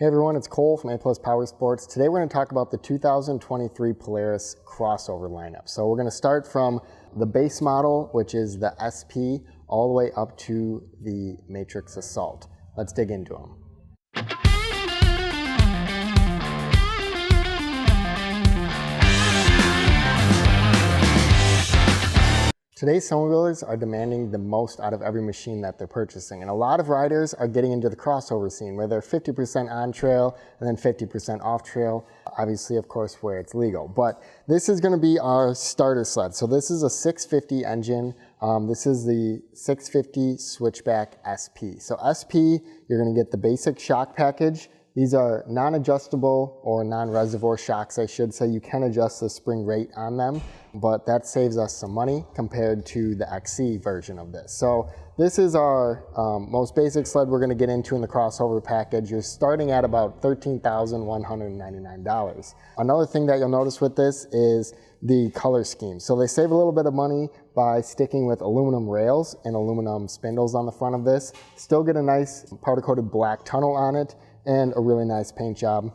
Hey everyone, it's Cole from A+ Power Sports. Today we're going to talk about the 2023 Polaris crossover lineup. So we're going to start from the base model, which is the SP, all the way up to the Matrix Assault. Let's dig into them. Today's snowmobilers are demanding the most out of every machine that they're purchasing, and a lot of riders are getting into the crossover scene where they're 50% on trail and then 50% off trail, obviously of course where it's legal. But this is going to be our starter sled. So this is a 650 engine. This is the 650 Switchback SP. So SP, you're going to get the basic shock package. These are non-adjustable or non-reservoir shocks, I should say. You can adjust the spring rate on them, but that saves us some money compared to the XC version of this. So this is our most basic sled we're going to get into in the crossover package. You're starting at about $13,199. Another thing that you'll notice with this is the color scheme. So they save a little bit of money by sticking with aluminum rails and aluminum spindles on the front of this. Still get a nice powder-coated black tunnel on it and a really nice paint job.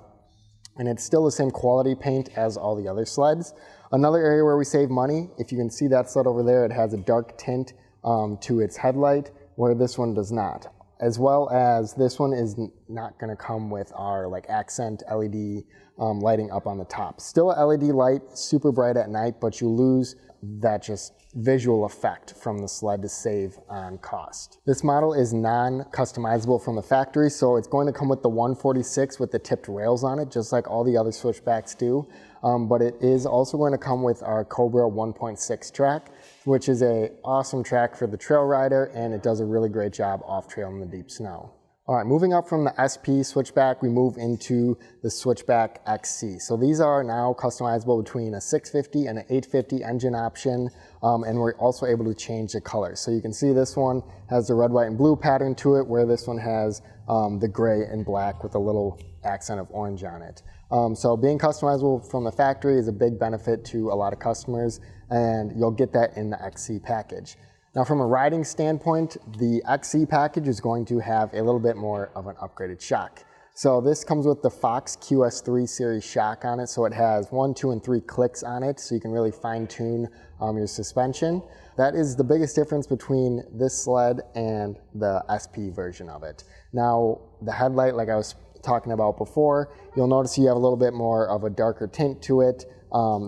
And it's still the same quality paint as all the other sleds. Another area where we save money, if you can see that sled over there, it has a dark tint to its headlight, where this one does not. As well as this one is not going to come with our accent LED lighting up on the top. Still a LED light, super bright at night, but you lose that just visual effect from the sled to save on cost. This model is non-customizable from the factory, so it's going to come with the 146 with the tipped rails on it, just like all the other Switchbacks do. But it is also going to come with our Cobra 1.6 track, which is an awesome track for the trail rider, and it does a really great job off trail in the deep snow. All right, moving up from the SP Switchback, we move into the Switchback XC. So these are now customizable between a 650 and an 850 engine option, and we're also able to change the color. So you can see this one has the red, white, and blue pattern to it, where this one has the gray and black with a little accent of orange on it. So being customizable from the factory is a big benefit to a lot of customers, and you'll get that in the XC package. Now from a riding standpoint, the XC package is going to have a little bit more of an upgraded shock. So this comes with the Fox QS3 series shock on it, so it has 1, 2, and 3 clicks on it, so you can really fine tune your suspension. That is the biggest difference between this sled and the SP version of it. Now the headlight, like I was talking about before, you'll notice you have a little bit more of a darker tint to it.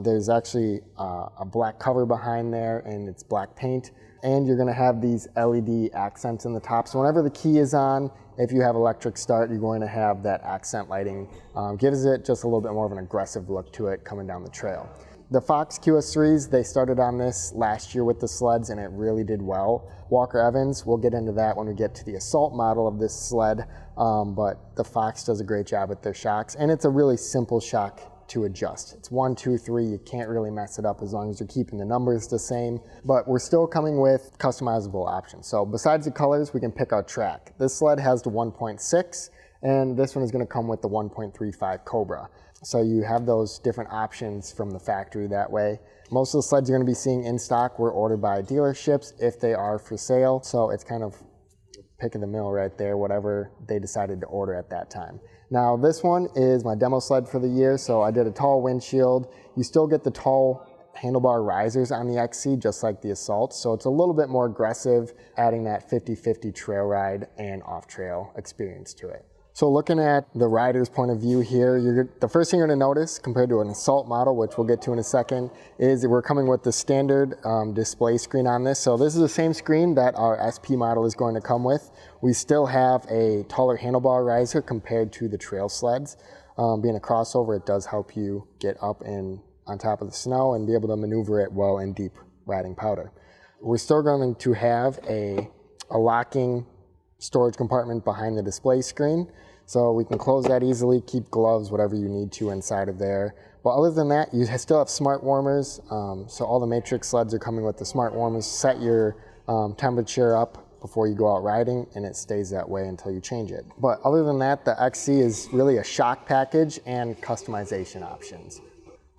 There's actually a black cover behind there, and it's black paint. And you're going to have these LED accents in the top. So whenever the key is on, if you have electric start, you're going to have that accent lighting. Gives it just a little bit more of an aggressive look to it coming down the trail. The Fox QS3s, they started on this last year with the sleds, and it really did well. Walker Evans, we'll get into that when we get to the Assault model of this sled, but the Fox does a great job with their shocks, and it's a really simple shock to adjust. It's 1, 2, 3, you can't really mess it up as long as you're keeping the numbers the same, but we're still coming with customizable options. So besides the colors, we can pick our track. This sled has the 1.6, and this one is going to come with the 1.35 Cobra. So you have those different options from the factory that way. Most of the sleds you're going to be seeing in stock were ordered by dealerships if they are for sale, so it's kind of pick of the mill right there, whatever they decided to order at that time. Now this one is my demo sled for the year, so I did a tall windshield. You still get the tall handlebar risers on the XC, just like the Assault, so it's a little bit more aggressive, adding that 50-50 trail ride and off-trail experience to it. So looking at the rider's point of view here, the first thing you're going to notice compared to an Assault model, which we'll get to in a second, is that we're coming with the standard display screen on this. So this is the same screen that our SP model is going to come with. We still have a taller handlebar riser compared to the trail sleds. Being a crossover, it does help you get up and on top of the snow and be able to maneuver it well in deep riding powder. We're still going to have a locking storage compartment behind the display screen. So we can close that easily, keep gloves, whatever you need to inside of there. But other than that, you still have smart warmers. So all the Matrix sleds are coming with the smart warmers. Set your temperature up before you go out riding, and it stays that way until you change it. But other than that, the XC is really a shock package and customization options.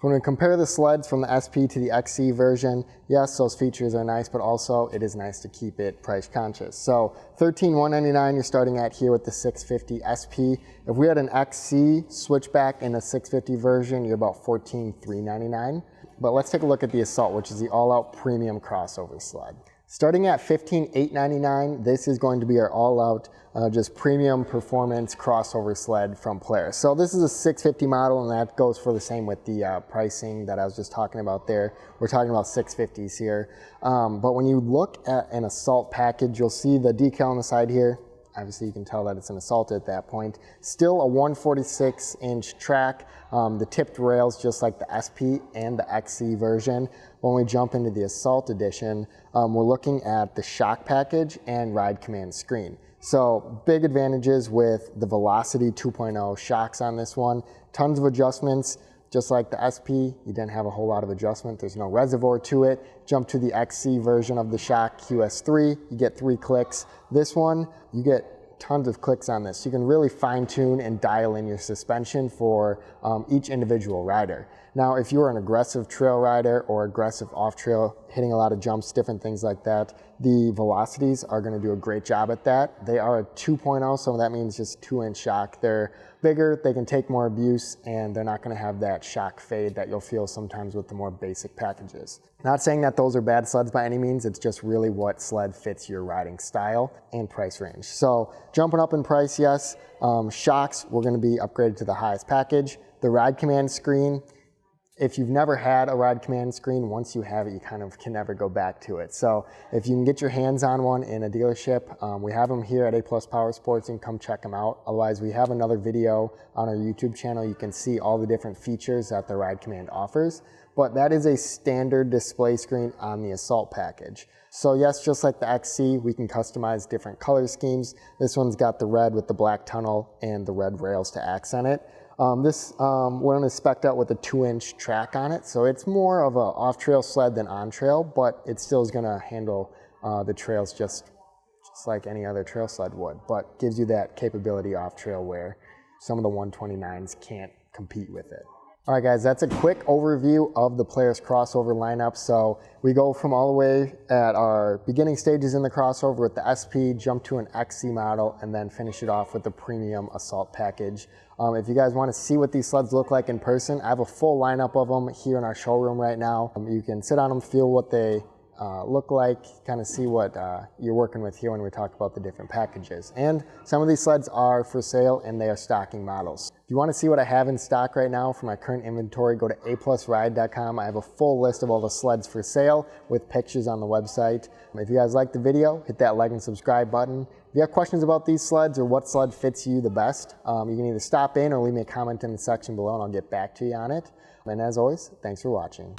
When we compare the sleds from the SP to the XC version, yes, those features are nice, but also it is nice to keep it price conscious. So $13,199 you're starting at here with the 650 SP. If we had an XC Switchback in a 650 version, you're about $14,399. But let's take a look at the Assault, which is the all-out premium crossover sled. Starting at $15,899, this is going to be our all-out just premium performance crossover sled from Polaris. So this is a 650 model, and that goes for the same with the pricing that I was just talking about there. We're talking about 650s here. But when you look at an Assault package, you'll see the decal on the side here. Obviously, you can tell that it's an Assault at that point. Still a 146-inch track, the tipped rails just like the SP and the XC version. When we jump into the Assault edition, we're looking at the shock package and ride command screen. So big advantages with the Velocity 2.0 shocks on this one. Tons of adjustments. Just like the SP, you didn't have a whole lot of adjustment. There's no reservoir to it. Jump to the XC version of the shock, QS3, you get 3 clicks. This one, you get tons of clicks on this. You can really fine tune and dial in your suspension for each individual rider. Now, if you're an aggressive trail rider or aggressive off-trail, hitting a lot of jumps, different things like that, the Velocities are going to do a great job at that. They are a 2.0, so that means just 2-inch shock. They're bigger, they can take more abuse, and they're not going to have that shock fade that you'll feel sometimes with the more basic packages. Not saying that those are bad sleds by any means, it's just really what sled fits your riding style and price range. So jumping up in price, yes. Shocks, we're going to be upgraded to the highest package. The ride command screen, if you've never had a ride command screen, once you have it, you kind of can never go back to it. So if you can get your hands on one in a dealership, we have them here at A+ Power Sports. You can come check them out. Otherwise, we have another video on our YouTube channel. You can see all the different features that the ride command offers. But that is a standard display screen on the Assault package. So yes, just like the XC, we can customize different color schemes. This one's got the red with the black tunnel and the red rails to accent it. This one is spec'd out with a 2-inch track on it, so it's more of an off-trail sled than on-trail, but it still is going to handle the trails just like any other trail sled would, but gives you that capability off-trail where some of the 129s can't compete with it. All right, guys, that's a quick overview of the Polaris crossover lineup. So we go from all the way at our beginning stages in the crossover with the SP, jump to an XC model, and then finish it off with the premium Assault package. If you guys want to see what these sleds look like in person, I have a full lineup of them here in our showroom right now. You can sit on them, feel what they look like, kind of see what you're working with here when we talk about the different packages. And some of these sleds are for sale and they are stocking models. If you want to see what I have in stock right now for my current inventory, go to aplusride.com. I have a full list of all the sleds for sale with pictures on the website. If you guys like the video, hit that like and subscribe button. If you have questions about these sleds or what sled fits you the best, you can either stop in or leave me a comment in the section below and I'll get back to you on it. And as always, thanks for watching.